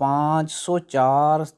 504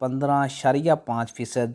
15.5%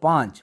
5,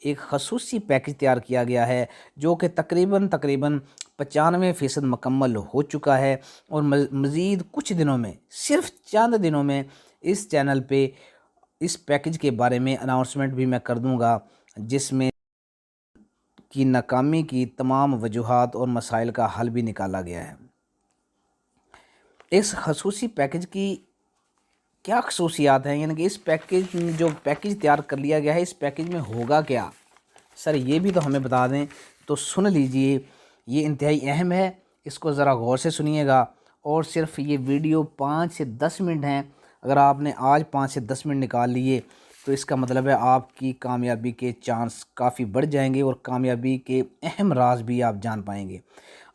ایک خصوصی پیکج تیار کیا گیا ہے جو کہ تقریباً 95% مکمل ہو چکا ہے، اور مزید کچھ دنوں میں، صرف چند دنوں میں اس چینل پہ اس پیکج کے بارے میں اناؤنسمنٹ بھی میں کر دوں گا، جس میں کی ناکامی کی تمام وجوہات اور مسائل کا حل بھی نکالا گیا ہے۔ اس خصوصی پیکج کی کیا خصوصیات ہیں، یعنی کہ اس پیکج جو پیکج تیار کر لیا گیا ہے، اس پیکج میں ہوگا کیا؟ سر یہ بھی تو ہمیں بتا دیں، تو سن لیجئے، یہ انتہائی اہم ہے، اس کو ذرا غور سے سنیے گا، اور صرف یہ ویڈیو 5 سے 10 منٹ ہیں۔ اگر آپ نے آج 5 سے 10 منٹ نکال لیے تو اس کا مطلب ہے آپ کی کامیابی کے چانس کافی بڑھ جائیں گے، اور کامیابی کے اہم راز بھی آپ جان پائیں گے۔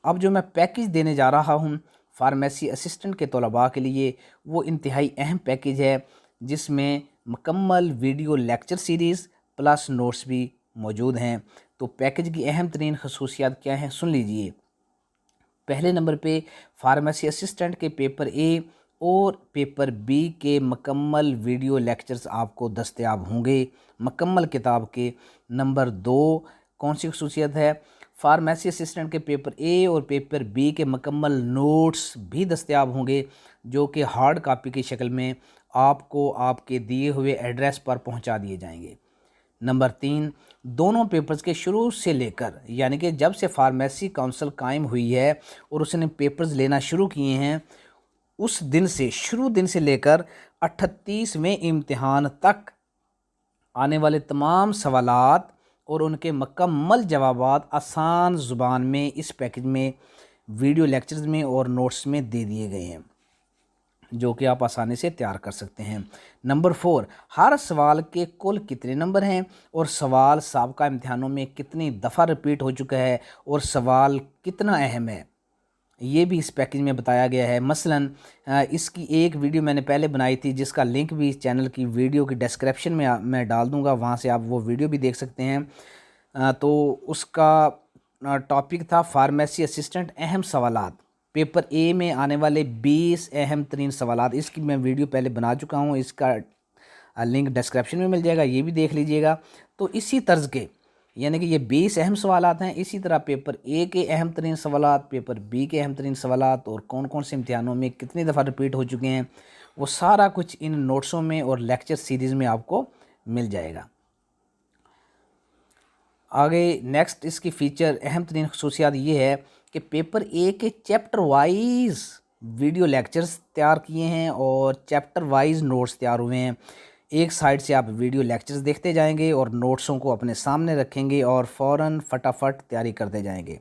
اب جو میں پیکج دینے جا رہا ہوں فارمیسی اسسٹنٹ کے طلباء کے لیے، وہ انتہائی اہم پیکج ہے، جس میں مکمل video lecture series plus notes بھی موجود ہیں۔ تو پیکج کی اہم ترین خصوصیات کیا ہیں، سن لیجئے۔ پہلے نمبر پہ فارمیسی اسسٹنٹ کے پیپر اے اور پیپر بی کے مکمل ویڈیو لیکچرز آپ کو دستیاب ہوں گے مکمل کتاب کے۔ نمبر 2 کون سی خصوصیت ہے؟ فارمیسی اسسٹنٹ کے پیپر اے اور پیپر بی کے مکمل نوٹس بھی دستیاب ہوں گے، جو کہ ہارڈ کاپی کی شکل میں آپ کو آپ کے دیے ہوئے ایڈریس پر پہنچا دیے جائیں گے۔ نمبر 3 دونوں پیپرز کے شروع سے لے کر، یعنی کہ جب سے فارمیسی کونسل قائم ہوئی ہے اور اس نے پیپرز لینا شروع کیے ہیں، اس دن سے شروع دن سے لے کر 38ویں امتحان تک آنے والے تمام سوالات اور ان کے مکمل جوابات آسان زبان میں اس پیکج میں ویڈیو لیکچرز میں اور نوٹس میں دے دیے گئے ہیں، جو کہ آپ آسانی سے تیار کر سکتے ہیں۔ نمبر 4 ہر سوال کے کل کتنے نمبر ہیں، اور سوال سابقہ امتحانوں میں کتنی دفعہ ریپیٹ ہو چکا ہے، اور سوال کتنا اہم ہے، یہ بھی اس پیکج میں بتایا گیا ہے۔ مثلاً اس کی ایک ویڈیو میں نے پہلے بنائی تھی، جس کا لنک بھی اس چینل کی ویڈیو کی ڈسکرپشن میں ڈال دوں گا، وہاں سے آپ وہ ویڈیو بھی دیکھ سکتے ہیں۔ تو اس کا ٹاپک تھا فارمیسی اسسٹنٹ اہم سوالات، پیپر اے میں آنے والے 20 اہم ترین سوالات۔ اس کی میں ویڈیو پہلے بنا چکا ہوں، اس کا لنک ڈسکرپشن میں مل جائے گا، یہ بھی دیکھ لیجئے گا۔ تو اسی طرز کے، یعنی کہ یہ 20 اہم سوالات ہیں، اسی طرح پیپر اے کے اہم ترین سوالات، پیپر بی کے اہم ترین سوالات، اور کون کون سے امتحانوں میں کتنی دفعہ ریپیٹ ہو چکے ہیں، وہ سارا کچھ ان نوٹسوں میں اور لیکچر سیریز میں آپ کو مل جائے گا۔ آگے نیکسٹ اس کی فیچر اہم ترین خصوصیات یہ ہے کہ پیپر اے کے چیپٹر وائز ویڈیو لیکچرز تیار کیے ہیں اور چیپٹر وائز نوٹس تیار ہوئے ہیں۔ ایک سائٹ سے آپ ویڈیو لیکچرز دیکھتے جائیں گے اور نوٹسوں کو اپنے سامنے رکھیں گے، اور فوراً فٹافٹ تیاری کرتے جائیں گے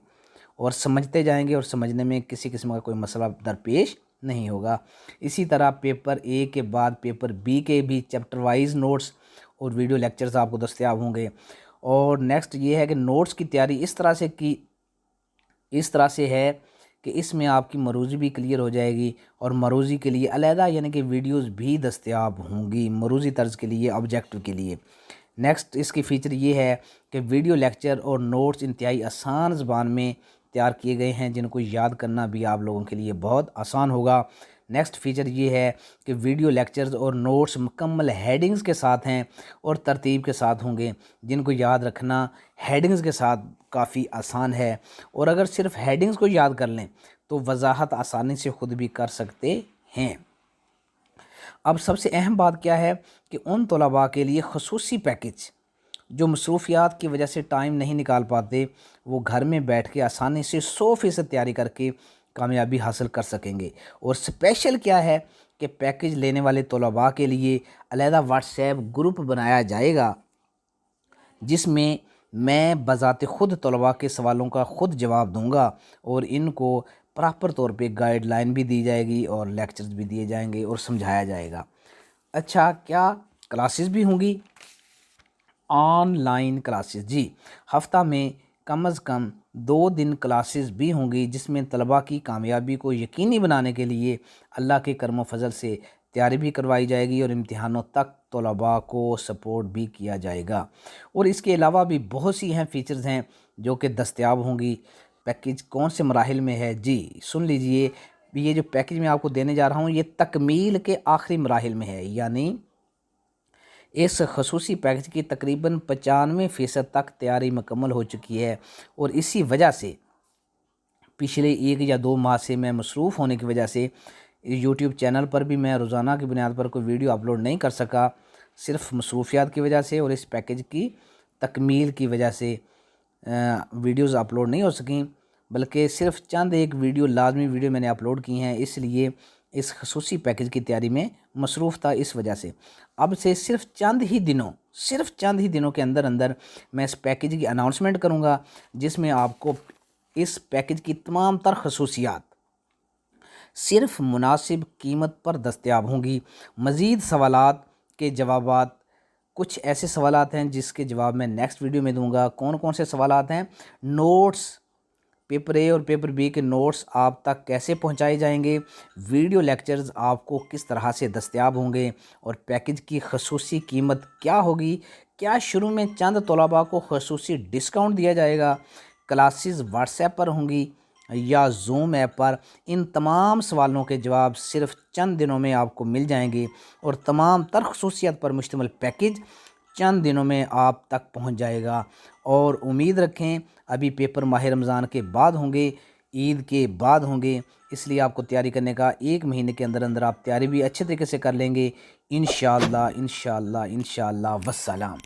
اور سمجھتے جائیں گے، اور سمجھنے میں کسی قسم کا کوئی مسئلہ درپیش نہیں ہوگا۔ اسی طرح پیپر اے کے بعد پیپر بی کے بھی چیپٹر وائز نوٹس اور ویڈیو لیکچرز آپ کو دستیاب ہوں گے۔ اور نیکسٹ یہ ہے کہ نوٹس کی تیاری اس طرح سے ہے کہ اس میں آپ کی مروزی بھی کلیئر ہو جائے گی، اور مروزی کے لیے علیحدہ یعنی کہ ویڈیوز بھی دستیاب ہوں گی مروزی طرز کے لیے، آبجیکٹو کے لیے۔ نیکسٹ اس کی فیچر یہ ہے کہ ویڈیو لیکچر اور نوٹس انتہائی آسان زبان میں تیار کیے گئے ہیں، جن کو یاد کرنا بھی آپ لوگوں کے لیے بہت آسان ہوگا۔ نیکسٹ فیچر یہ ہے کہ ویڈیو لیکچرز اور نوٹس مکمل ہیڈنگز کے ساتھ ہیں اور ترتیب کے ساتھ ہوں گے، جن کو یاد رکھنا ہیڈنگز کے ساتھ کافی آسان ہے، اور اگر صرف ہیڈنگز کو یاد کر لیں تو وضاحت آسانی سے خود بھی کر سکتے ہیں۔ اب سب سے اہم بات کیا ہے کہ ان طلباء کے لیے خصوصی پیکج جو مصروفیات کی وجہ سے ٹائم نہیں نکال پاتے، وہ گھر میں بیٹھ کے آسانی سے 100% تیاری کر کے کامیابی حاصل کر سکیں گے۔ اور سپیشل کیا ہے کہ پیکج لینے والے طلباء کے لیے علیحدہ واٹس ایپ گروپ بنایا جائے گا، جس میں میں بذات خود طلباء کے سوالوں کا خود جواب دوں گا، اور ان کو پراپر طور پہ گائیڈ لائن بھی دی جائے گی اور لیکچرز بھی دیے جائیں گے اور سمجھایا جائے گا۔ اچھا، کیا کلاسز بھی ہوں گی؟ آن لائن کلاسز، جی، ہفتہ میں کم از کم 2 دن کلاسز بھی ہوں گی، جس میں طلباء کی کامیابی کو یقینی بنانے کے لیے اللہ کے کرم و فضل سے تیاری بھی کروائی جائے گی، اور امتحانوں تک طلباء کو سپورٹ بھی کیا جائے گا۔ اور اس کے علاوہ بھی بہت سی اہم فیچرز ہیں جو کہ دستیاب ہوں گی۔ پیکج کون سے مراحل میں ہے؟ جی سن لیجئے، یہ جو پیکج میں آپ کو دینے جا رہا ہوں، یہ تکمیل کے آخری مراحل میں ہے، یعنی اس خصوصی پیکج کی تقریباً 95% تک تیاری مکمل ہو چکی ہے، اور اسی وجہ سے پچھلے 1 یا 2 ماہ سے میں مصروف ہونے کی وجہ سے یوٹیوب چینل پر بھی میں روزانہ کی بنیاد پر کوئی ویڈیو اپلوڈ نہیں کر سکا، صرف مصروفیات کی وجہ سے اور اس پیکج کی تکمیل کی وجہ سے ویڈیوز اپلوڈ نہیں ہو سکیں، بلکہ صرف چند ایک لازمی ویڈیو میں نے اپلوڈ کی ہیں، اس لیے اس خصوصی پیکج کی تیاری میں مصروف تھا اس وجہ سے۔ اب سے صرف چند ہی دنوں کے اندر میں اس پیکج کی اناؤنسمنٹ کروں گا، جس میں آپ کو اس پیکج کی تمام تر خصوصیات صرف مناسب قیمت پر دستیاب ہوں گی۔ مزید سوالات کے جوابات، کچھ ایسے سوالات ہیں جس کے جواب میں نیکسٹ ویڈیو میں دوں گا۔ کون سے سوالات ہیں؟ نوٹس، پیپر اے اور پیپر بی کے نوٹس آپ تک کیسے پہنچائے جائیں گے، ویڈیو لیکچرز آپ کو کس طرح سے دستیاب ہوں گے، اور پیکج کی خصوصی قیمت کیا ہوگی، کیا شروع میں چند طلباء کو خصوصی ڈسکاؤنٹ دیا جائے گا، کلاسز واٹس ایپ پر ہوں گی یا زوم ایپ پر۔ ان تمام سوالوں کے جواب صرف چند دنوں میں آپ کو مل جائیں گے، اور تمام تر خصوصیت پر مشتمل پیکج چند دنوں میں آپ تک پہنچ جائے گا۔ اور امید رکھیں ابھی پیپر ماہ رمضان کے بعد ہوں گے، عید کے بعد ہوں گے، اس لیے آپ کو تیاری کرنے کا 1 مہینے کے اندر آپ تیاری بھی اچھے طریقے سے کر لیں گے انشاءاللہ۔ والسلام۔